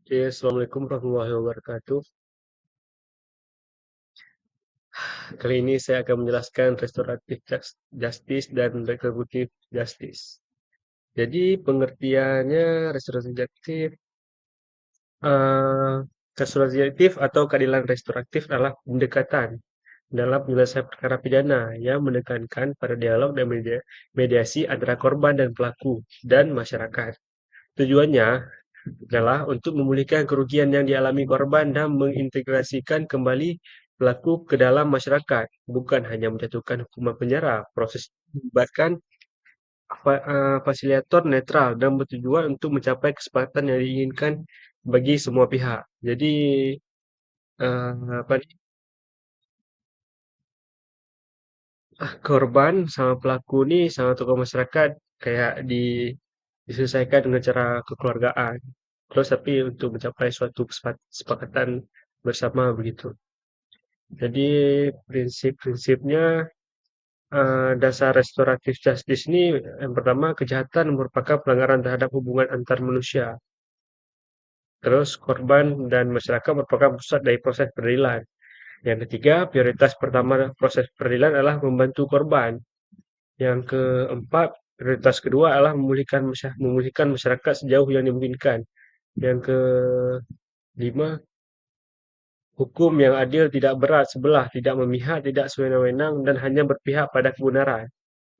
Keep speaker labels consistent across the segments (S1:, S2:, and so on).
S1: Oke, Assalamualaikum warahmatullahi wabarakatuh. Kali ini saya akan menjelaskan restoratif justice dan retributive justice. Jadi pengertiannya eh, restoratif atau keadilan restoratif adalah pendekatan dalam penyelesaian perkara pidana yang menekankan pada dialog dan mediasi antara korban dan pelaku dan masyarakat. Tujuannya adalah untuk memulihkan kerugian yang dialami korban dan mengintegrasikan kembali pelaku ke dalam masyarakat, bukan hanya menjatuhkan hukuman penjara. Proses melibatkan fasilitator netral dan bertujuan untuk mencapai kesepakatan yang diinginkan bagi semua pihak. Jadi apa nih, korban sama pelaku ini sama tokoh masyarakat kayak diselesaikan dengan cara kekeluargaan. Terus tapi untuk mencapai suatu kesepakatan bersama begitu. Jadi prinsip-prinsipnya dasar restoratif justice ini yang pertama kejahatan merupakan pelanggaran terhadap hubungan antar manusia. Terus korban dan masyarakat merupakan pusat dari proses peradilan. Yang ketiga, prioritas pertama proses peradilan adalah membantu korban. Yang keempat, prioritas kedua adalah memulihkan masyarakat sejauh yang dimungkinkan. Yang kelima, hukum yang adil tidak berat sebelah, tidak memihak, tidak sewenang-wenang, dan hanya berpihak pada kebenaran.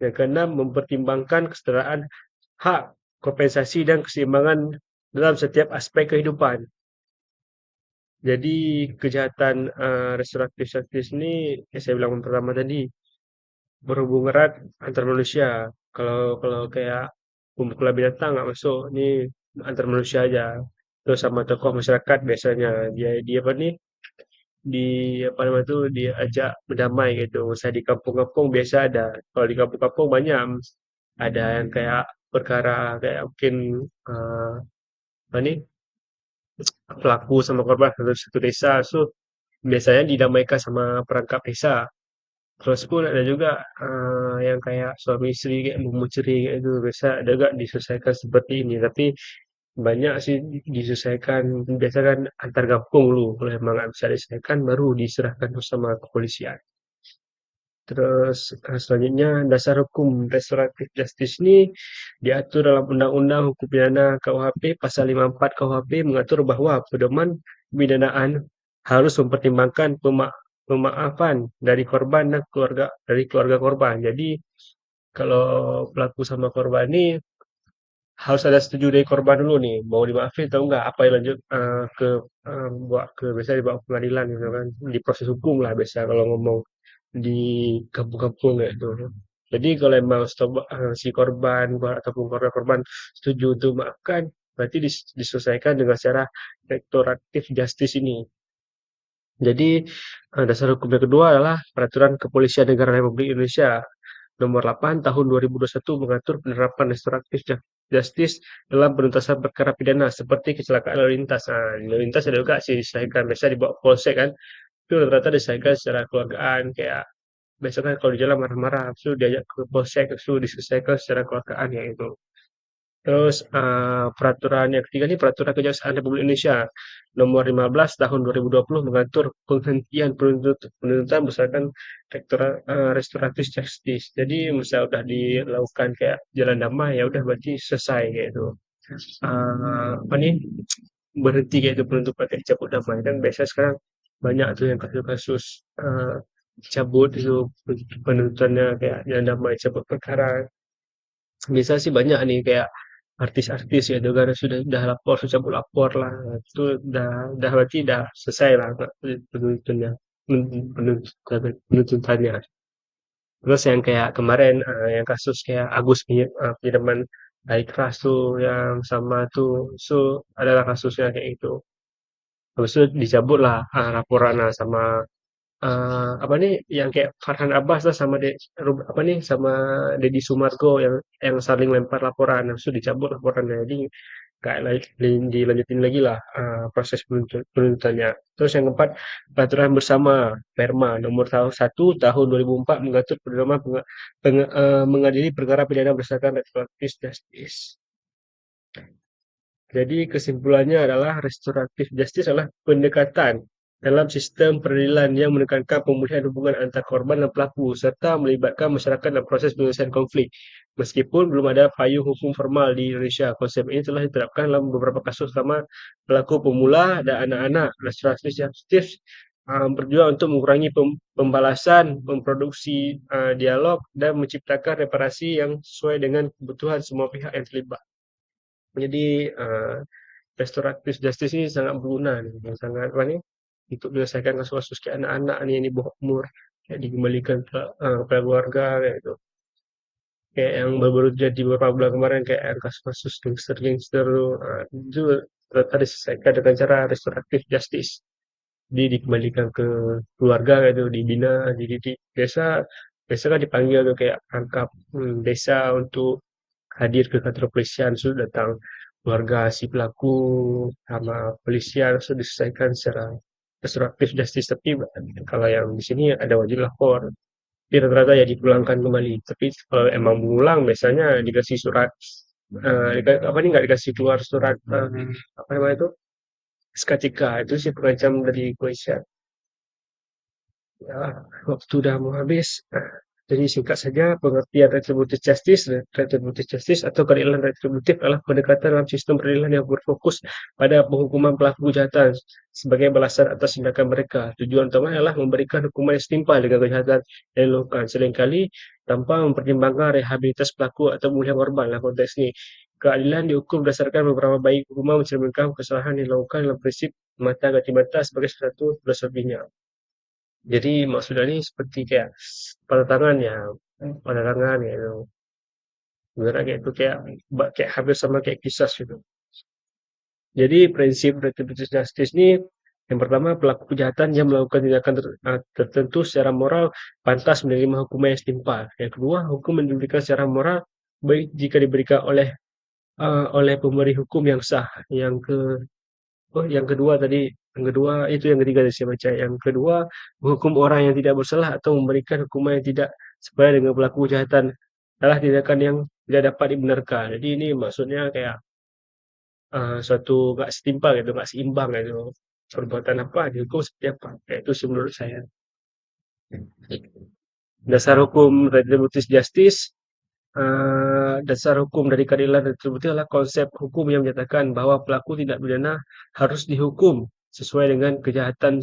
S1: Yang keenam, mempertimbangkan kesetaraan hak, kompensasi, dan keseimbangan dalam setiap aspek kehidupan. Jadi kejahatan restoratif justice ini, yang saya bilang pertama tadi, berhubung erat antar manusia. Kalau kalau kayak pemukulan binatang nggak masuk, ini antar manusia aja. Terus sama tokoh masyarakat biasanya dia apa nih di apa namanya tuh diajak berdamai gitu. Misalnya di kampung-kampung biasa ada. Kalau di kampung-kampung banyak ada yang kayak perkara kayak mungkin eh, apa nih pelaku sama korban satu desa, so biasanya didamaikan sama perangkap desa. Terus pun ada juga yang kayak suami istri kayak memuceri kayak itu biasa ada gak diselesaikan seperti ini. Tapi banyak sih diselesaikan biasa kan antar kampung dulu. Kalau emang nggak bisa diselesaikan baru diserahkan bersama kepolisian. Terus selanjutnya dasar hukum restoratif justice ini diatur dalam Undang-Undang Hukum Pidana KUHP pasal 54 KUHP mengatur bahwa pedoman pemidanaan harus mempertimbangkan pemaafan dari korban dan keluarga korban. Jadi kalau pelaku sama korban ini harus ada setuju dari korban dulu nih, mau dimaafin atau enggak, apa yang lanjut buat ke biasanya dibawa ke pengadilan gitu kan, di proses hukum lah biasa kalau ngomong di kampung-kampung kayak gitu. Jadi kalau emang si korban ataupun keluarga korban setuju untuk maafkan, berarti diselesaikan dengan cara restoratif justice ini. Jadi dasar hukum yang kedua adalah Peraturan Kepolisian Negara Republik Indonesia Nomor 8 Tahun 2021 mengatur penerapan restoratif justice dalam penuntasan perkara pidana seperti kecelakaan lalu lintas. Nah, lalu lintas ada juga sih diselesaikan biasa dibawa ke polsek kan. Itu rata-rata diselesaikan secara keluargaan kayak biasa kan kalau di jalan marah-marah, itu diajak ke polsek, itu diselesaikan secara keluargaan ya itu. Terus peraturan yang ketiga ini Peraturan Kejaksaan Republik Indonesia Nomor 15 Tahun 2020 mengatur penghentian penuntutan berdasarkan restoratif justice. Jadi misalnya udah dilakukan kayak jalan damai ya udah berarti selesai kayak itu. Apa nih berhenti kayak itu penuntutan kayak cabut damai dan biasa sekarang banyak tuh yang kasus-kasus cabut itu penuntutannya kayak jalan damai cabut perkara bisa sih banyak nih kayak artis-artis ya negara sudah lapor sudah cabut lapor lah itu udah berarti udah selesai lah penuntutannya penuntutannya. Terus yang kayak kemarin yang kasus kayak Agus pinjaman air keras tuh yang sama tuh so adalah kasusnya kayak itu. Habis itu dicabut lah laporan lah sama apa nih yang kayak Farhan Abbas lah sama apa nih sama Deddy Sumargo yang saling lempar laporan habis itu dicabut laporannya jadi kayak dilanjutin lagi lah proses penuntutannya. Terus yang keempat peraturan bersama Perma nomor 1 tahun 2004 mengatur pedoman mengadili perkara pidana berdasarkan restoratif justice. Jadi kesimpulannya adalah restoratif justice adalah pendekatan dalam sistem peradilan yang menekankan pemulihan hubungan antar korban dan pelaku serta melibatkan masyarakat dalam proses penyelesaian konflik. Meskipun belum ada payung hukum formal di Indonesia, konsep ini telah diterapkan dalam beberapa kasus sama pelaku pemula dan anak-anak. Restoratif justice berjuang untuk mengurangi pembalasan, memproduksi dialog, dan menciptakan reparasi yang sesuai dengan kebutuhan semua pihak yang terlibat. Jadi restoratif justice ini sangat berguna nih, yang sangat apa nih, untuk menyelesaikan kasus-kasus kayak anak-anak nih yang di bawah umur, kayak dikembalikan ke keluarga kayak itu. Kayak yang baru-baru terjadi beberapa bulan kemarin kayak kasus-kasus gangster-gangster itu ternyata diselesaikan dengan cara restoratif justice. Jadi dikembalikan ke keluarga gitu, dibina, dididik. Biasa biasa kan dipanggil tuh kayak rangkap desa untuk hadir ke kantor kepolisian, sudah datang keluarga si pelaku sama polisian sudah diselesaikan secara restoratif justice. Tapi kalau yang di sini ada wajib lapor, tapi rata-rata ya dipulangkan kembali. Tapi kalau emang mengulang biasanya dikasih surat apa nih, nggak dikasih keluar surat apa namanya itu SK3 itu sih pengancam dari kepolisian. Ya, waktu udah mau habis. Jadi singkat saja, pengertian retributive justice, retributive justice atau keadilan retributif adalah pendekatan dalam sistem peradilan yang berfokus pada penghukuman pelaku kejahatan sebagai balasan atas tindakan mereka. Tujuan utama adalah memberikan hukuman yang setimpal dengan kejahatan yang dilakukan, seringkali tanpa mempertimbangkan rehabilitas pelaku atau pemulihan korban. Dalam konteks ini, keadilan dihukum berdasarkan beberapa baik hukuman mencerminkan kesalahan yang dilakukan dalam prinsip mata ganti mata sebagai satu filosofinya. Jadi maksudnya ini seperti kayak pada tangan ya itu. Sebenarnya kayak itu kayak hampir sama kayak kisah gitu. Jadi prinsip retributive justice ini yang pertama pelaku kejahatan yang melakukan tindakan tertentu secara moral pantas menerima hukuman yang setimpal. Yang kedua, hukum yang diberikan secara moral baik jika diberikan oleh pemberi hukum yang sah. Yang kedua itu yang ketiga tadi saya baca. Yang kedua, menghukum orang yang tidak bersalah atau memberikan hukuman yang tidak sesuai dengan pelaku kejahatan adalah tindakan yang tidak dapat dibenarkan. Jadi ini maksudnya kayak suatu nggak setimpal gitu, nggak seimbang gitu. Perbuatan apa dihukum seperti apa. Kayak itu sih menurut saya. Dasar hukum retributive justice, dasar hukum dari keadilan retributif adalah konsep hukum yang menyatakan bahwa pelaku tindak pidana harus dihukum sesuai dengan kejahatannya.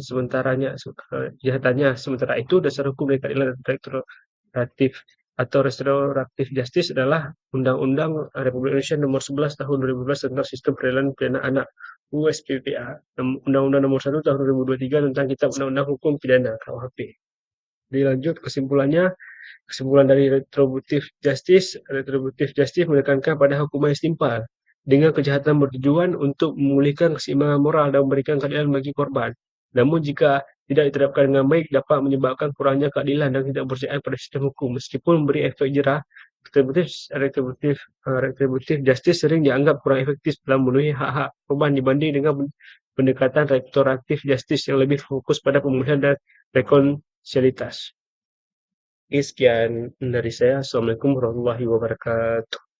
S1: Sementara itu, dasar hukum dari keadilan restoratif atau restoratif justice adalah Undang-Undang Republik Indonesia Nomor 11 Tahun 2012 tentang Sistem Peradilan Pidana Anak USPPA, Undang-Undang Nomor 1 Tahun 2023 tentang Kitab Undang-Undang Hukum Pidana KUHP. Dilanjut kesimpulannya, kesimpulan dari retributive justice menekankan pada hukuman yang setimpal dengan kejahatan bertujuan untuk memulihkan keseimbangan moral dan memberikan keadilan bagi korban. Namun jika tidak diterapkan dengan baik dapat menyebabkan kurangnya keadilan dan tidak kepercayaan pada sistem hukum. Meskipun memberi efek jerah, retributive justice sering dianggap kurang efektif dalam memenuhi hak-hak korban dibanding dengan pendekatan restoratif justice yang lebih fokus pada pemulihan dan rekonsiliasi. Sekian dari saya. Assalamualaikum warahmatullahi wabarakatuh.